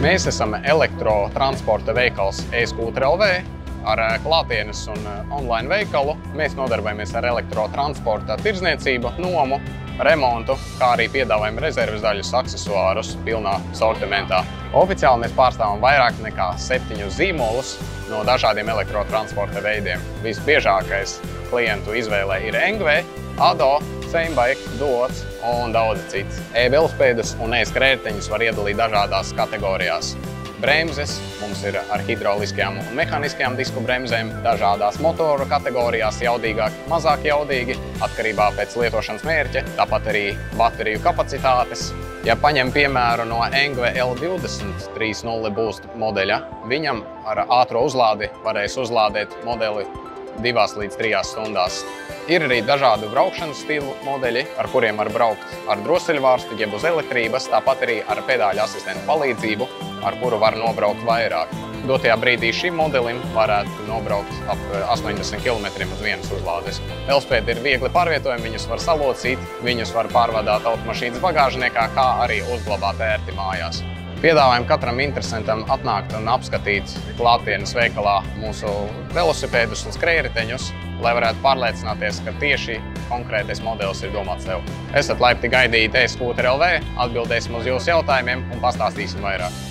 Mēs esam elektrotransporta veikals e-Scooter LV ar klātienes un online veikalu. Mēs nodarbojamies ar elektrotransporta tirdzniecību, nomu, remontu, kā arī piedāvājam rezerves daļus, aksesuārus pilnā sortimentā. Oficiāli mēs pārstāvam vairāk nekā 7 zīmolus no dažādiem elektrotransporta veidiem. Visbiežākais klientu izvēlē ir NGV, ADO, Seinbike, Duots un daudz cits. E-velospēdas un e-skrējēju var iedalīt dažādās kategorijās. Bremzes mums ir ar hidrauliskajām un mehāniskajām disku bremzēm, dažādās motoru kategorijās, jaudīgāk, mazāk jaudīgi, atkarībā pēc lietošanas mērķa, tāpat arī bateriju kapacitātes. Ja paņem piemēru no NGV L20 3.0 Boost modeļa, viņam ar ātro uzlādi varēs uzlādēt modeli 2 līdz 3 stundās. Ir arī dažādu braukšanas stilu modeļi, ar kuriem var braukt ar droseļvārstu, jeb uz elektrības, tāpat arī ar pedāļu asistentu palīdzību, ar kuru var nobraukt vairāk. Dotajā brīdī šim modelim varētu nobraukt ap 80 km uz vienas uzlādes. Velospēdi ir viegli pārvietojami, viņus var salocīt, viņus var pārvadāt automašīnas bagāžniekā, kā arī uzglabāt ērti mājās. Piedāvājam katram interesantam atnākt un apskatīt klātienes veikalā mūsu velosipēdus un skrējriteņus, lai varētu pārliecināties, ka tieši konkrētais modelis ir domāts tev. Esat laipni gaidīti e-Scooter LV, atbildēsim uz jūsu jautājumiem un pastāstīsim vairāk.